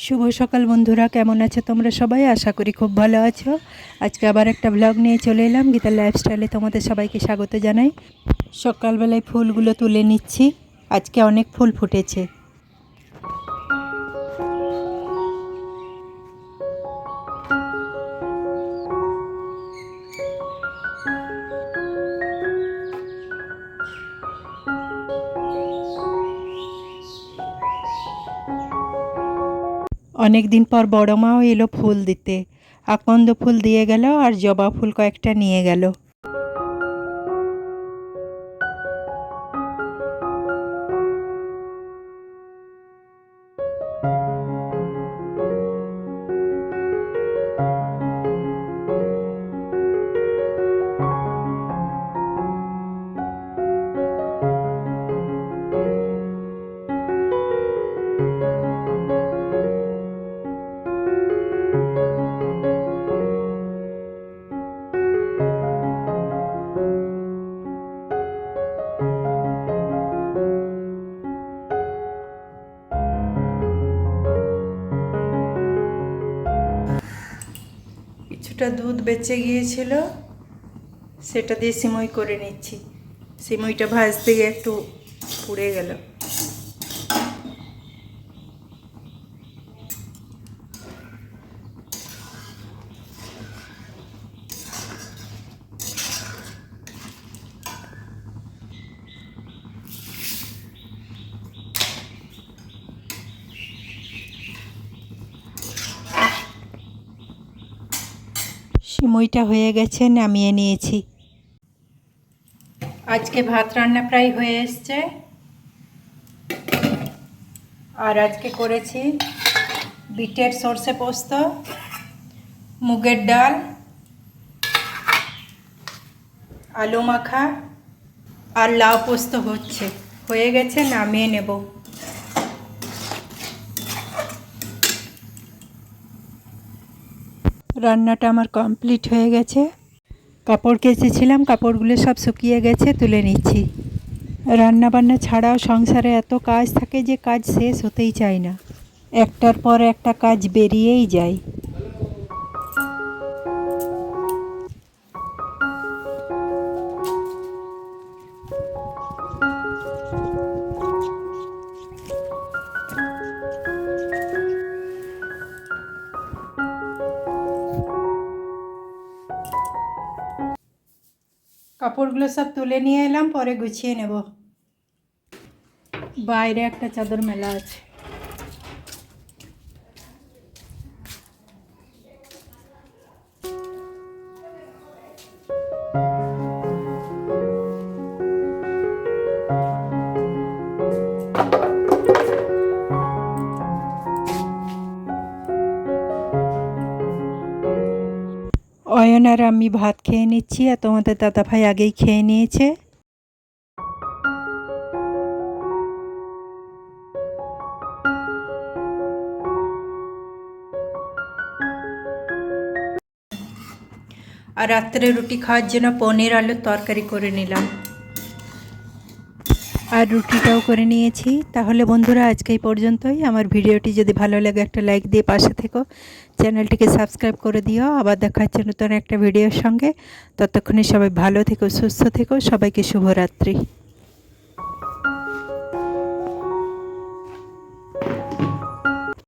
শুভ সকাল বন্ধুরা, কেমন আছো তোমরা সবাই? আশা করি খুব ভালো আছো। আজকে আবার একটা ব্লগ নিয়ে চলে এলাম। গীতার লাইফস্টাইলে তোমাদের সবাইকে স্বাগত জানাই। সকালবেলায় ফুলগুলো তুলে নিচ্ছি। আজকে অনেক ফুল ফুটেছে। অনেক দিন পর বড় মাও এলো ফুল দিতে। আকন্দ ফুল দিয়ে গেল আর জবা ফুল কয়েকটা নিয়ে গেল। কিছুটা দুধ বেঁচে গিয়েছিল, সেটা দিয়ে সিমই করে নিচ্ছি। সিমইটা ভাজতে গিয়ে একটু পুড়ে গেল। সিমইটা হয়ে গেছে, নামিয়ে নিয়েছি। আজকে ভাত রান্না প্রায় হয়ে এসছে। আর আজকে করেছি বিটের সর্ষে পোস্ত, মুগের ডাল, আলু মাখা আর লাউ পোস্ত হয়ে গেছে, নামিয়ে নেব। রান্নাটা আমার কমপ্লিট হয়ে গেছে। কাপড় কেচেছিলাম, কাপড়গুলো সব শুকিয়ে গেছে, তুলে নিচ্ছি। রান্না বান্না ছাড়াও সংসারে এত কাজ থাকে যে কাজ শেষ হতেই চায় না। একটার পর একটা কাজ বেরিয়েই যায়। কাপড়গুলো সব তুলে নিয়ে এলাম, পরে গুছিয়ে নেব। বাইরে একটা চাদর মেলা আছে। অয়ন আর আমি ভাত খেয়ে নিচ্ছি, আর তোমাদের দাদাভাই আগেই খেয়ে নিয়েছে। আর রাত্রে রুটি খাওয়ার জন্য পনির আলুর তরকারি করে নিলাম, আর রুটিটাও করে নিয়েছি। তাহলে বন্ধুরা, আজকে এই পর্যন্তই। আমার ভিডিওটি যদি ভালো লাগে একটা লাইক দিয়ে পাশে থেকো, চ্যানেলটিকে সাবস্ক্রাইব করে দিও। আবার দেখা হচ্ছে নতুন একটা ভিডিওর সঙ্গে। ততক্ষণে সবাই ভালো থেকো, সুস্থ থেকো। সবাইকে শুভরাত্রি।